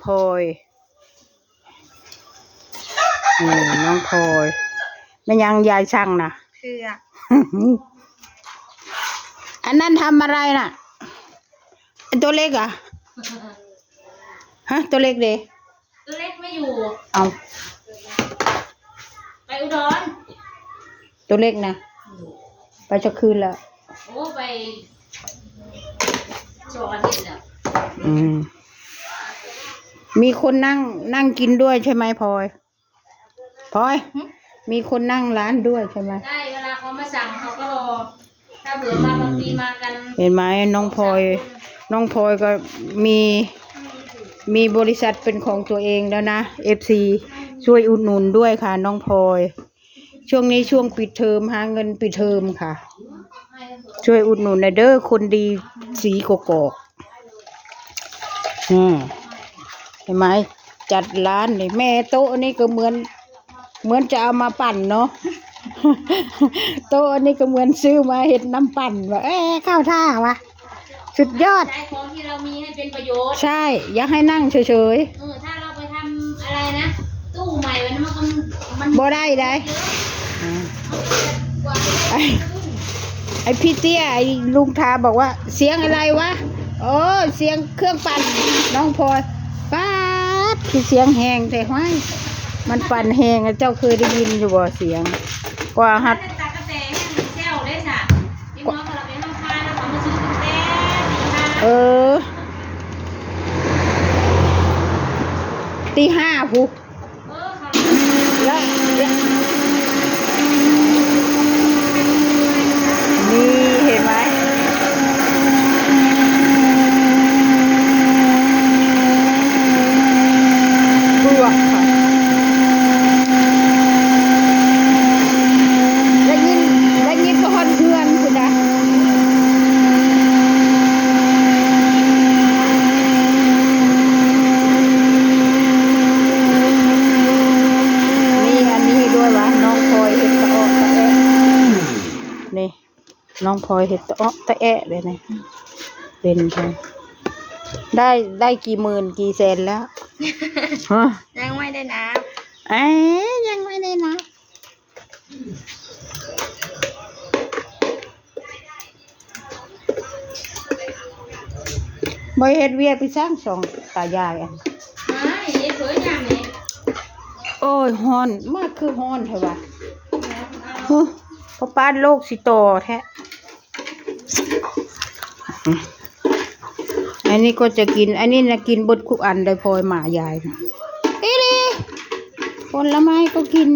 พลอยนี่น้องพลอยไม่ยังยายช่างนะคือ อันนั้นทำอะไรน่ะตัวเล็กอ่ะฮะตัวเล็กเด้ตัวเล็กไม่อยู่เอาไปอุดรตัวเล็กนะไปจะคืนแล้วโอ้ไป2 อาทิตย์แล้วมีคนนั่งกินด้วยใช่ไหมพลอยมีคนนั่งร้านด้วยใช่ไหมได้เวลาเขามาสั่งเขาก็รอถ้าเผื่อมาบางทีมากันเห็นไหมน้องพลอยก็มีบริษัทเป็นของตัวเองแล้วนะ FC ช่วยอุดหนุนด้วยค่ะน้องพลอยช่วงนี้ช่วงปิดเทอมหาเงินปิดเทอมค่ะช่วยอุดหนุนเด้อคนดีสีกกอกเห็นไหมจัดร้านนี่แม่โต๊ะนี่ก็เหมือนจะเอามาปั่นเนาะ โต๊ะนี่ก็เหมือนซื้อมาเห็ดน้ำปั่นว่าเข้าท่าวะสุดยอดใช้ของที่เรามีให้เป็นประโยชน์ใช่อยากให้นั่งเฉยๆถ้าเราไปทำอะไรนะตู้ใหม่มันบ่ได้ไอพี่เตี้ยไอลุงทาบอกว่าเสียงอะไรวะโอ้เสียงเครื่องปั่นน้องพลอยป๊าดคือเสียงแหงแต่ห้อยมันปั่นแหงเจ้าเคยได้ยินอยู่บ่เสียงกว่าฮัดตี 5พุแล้วนี่เห็นไหมบวกค่ะได้ยินก็ฮอนเพื่อนคุณนะน้องพลอยเห็ดตะแอะเลยนะเป็นใช่ได้กี่หมื่นกี่แสนแล้วฮะยังไม่ได้นับยังไม่ได้นับบ่เฮ็ดเวียไปสร้างสองตายายไม่เฮ็ดเผยอย่างนี้โอ้ยฮ้อนมากคือฮ้อนเถอะวะเพราะป้านโลกสิโตแท้อันนี้ก็จะกินอันนี้นะกินบดคุกอันได้พลอยหมายายนะผลไม้ก็กิน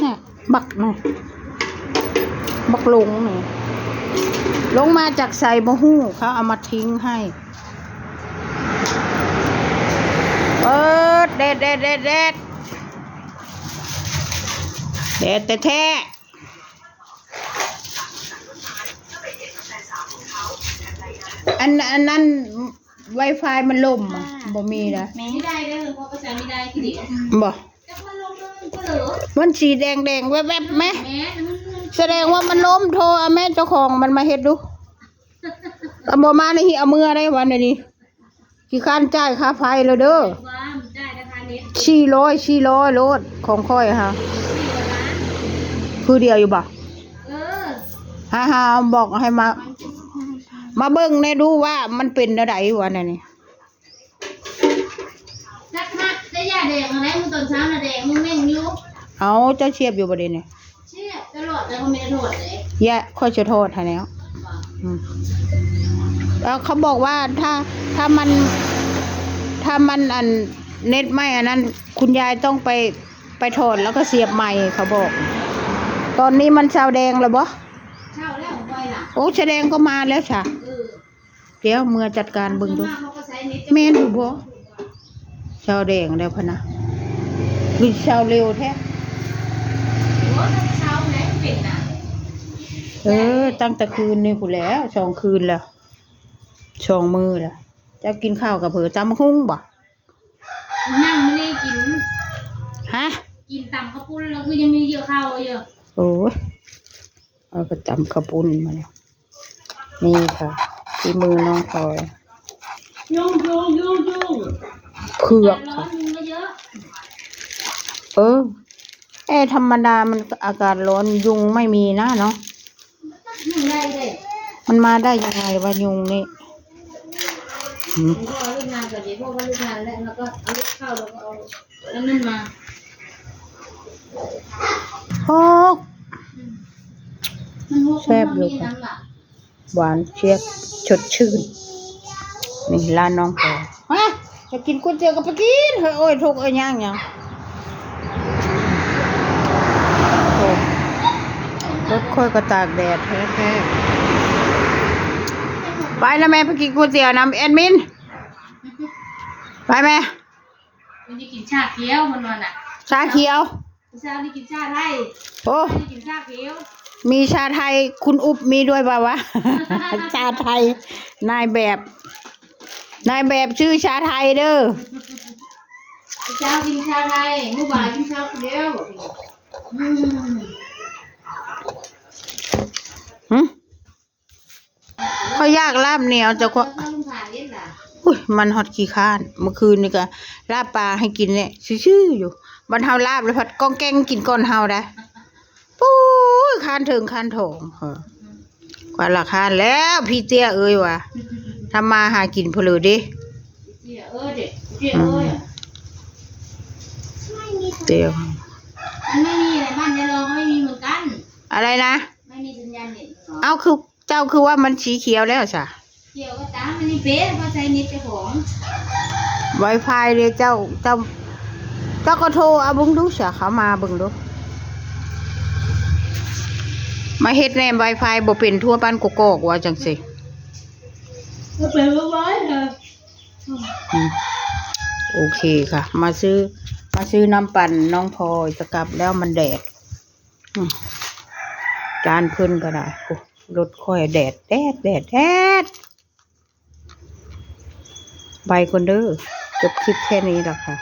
น่ะบักหน่อยบักหลงหน่อยลงมาจากใส่มะฮู้เขาเอามาทิ้งให้เด็ดแต่แท้อันนั้น Wi-Fi มันล่มบ่มีนะไม่ได้เด้อเพราะภาษาไม่ได้คือดิบ่มันสีแดงแวบๆไหมแสดงว่ามันล้มโทรแม่เจ้าของมันมาเฮ็ดดูเอาบ่มาในหิเอามือได้วันนี้ขี้ข้านจ่ายค่าไฟแล้วเด้อ400โลดของค่อยค่ะคือเดียวอยู่บ่ฮ่าบอกให้มาเบิ่งในดูว่ามันเป็นอะไรวะนี่สักพักได้ยาแดงอะไรมึงตอนเช้าน่ะแดงมึงแม่งอยู่เอาเจ้าเชียบอยู่ประเด็นนี่เชียบตลอดแล้วก็ไม่ได้โทษเลยแย่ค่อยจะโทษให้แล้วแล้วเขาบอกว่าถ้ามันอันเน็ตไม่อันนั้นคุณยายต้องไปถอดแล้วก็เสียบใหม่เขาบอกตอนนี้มันเช้าแดงแล้วบ่เช้าแล้วบ่อยล่ะโอ้แสดงก็มาแล้วจ้ะเดี๋ยวเมื่อจัดการเบิ่งดูแม่นดูบ่เช้าแดงแล้วพะนะคือเช้าเร็วแท้โอ้เช้าไหนเป็นน่ะตั้งแต่คืนนี่พู้นแล้ว2 คืนแล้ว2 มื้อแล้วจะกินข้าวกับเผอตำหุ้งบ่นั่งไม่ได้กินฮะกินตำข้าวปุ้นแล้วคือยังมีเยอะข้าวเยอะโอ้ยเอากระตำข้าวปุ้นมาแล้วนี่ค่ะที่มือน้องพลอยยุ่ง เผือก ร้อ ค่ะ นยุงก็เยอะ ธรรมดามันอากาศร้อนยุงไม่มีนะเนาะ ยุงได้เลย มันมาได้ยังไงวะยุงนี่ พ่อเลิกงานก่อนดิพ่อก็เลิกงานแล้วก็เอาลูกเข้าแล้วก็เอาแล้วนั่นมา โอ้ มันพวก แซ่บอยู่ มี ค่ะ น้ำหลัก หวานเชียบสดชื่น นี่ร้านน้องพอฮะจะกินก๋วยเตี๋ยวก็ไปกินเฮ้ยโอ้ยทุกข์เอ้ยย่างยังโอ้รถค่อยก็ตากแดดแท้ๆไปแล้วแม่ไปกินก๋วยเตี๋ยวน้ำแอดมิน ไปแม่ มันจะกินชาเขียวมันวันอ่ะ ชาเขียว เช้านี่กินชาไทย โอ้ นี่กินชาเขียว มีชาไทยคุณอุ๊บมีด้วยป่าวะ ชาไทย นายแบบ นายแบบชื่อชาไทยเด้อ เช้ากินชาไทยเมื่อบ่ายกินชาเขียวเขายากลาบเหนียวจะก็ ถ้าลุงผ่านเล่นล่ะ อุ้ยมันฮอตขี้ข้าน เมื่อคืนนี่ก็ลาบปลาให้กินเนี่ยชื่อๆอยู่บันเฮาลาบแล้วพัดก้องแกงกินก้อนเฮาได้ปุ้ยคานถึงคานโถงกว่าละคานแล้วพี่เตี้ยเอ้ยว่ะทำมาหากินเพลือดิ เจี๊ยเด็กเจี๊ยเตี้ย มันไม่มีอะไรบ้านยายรองไม่มีเหมือนกัน อะไรนะ ไม่มีสัญญาณเน็ต เอาคือเจ้าคือว่ามันสีเขียวแล้วจ้ะ เกี่ยวก็ตามมันนี่เป๊ะเพราะใช้เน็ตเจ้าของ Wi-Fi เลยเจ้าก็โทรเอาเบิ่งดูเสียเขามาเบิ่งดูมาเฮ็ดแนม Wi-Fi บ่เป็นทั่วบ้านกกอกว่าจังซี่ ก็เป็นไว้เถอะ โอเคค่ะ มาซื้อน้ำปั่นน้องพลอยจะกลับแล้วมันแดดจานเพิ่นก็ได้โอ้รถค่อยแดดไปคนเด้อจบคลิปแค่นี้แล้วค่ะ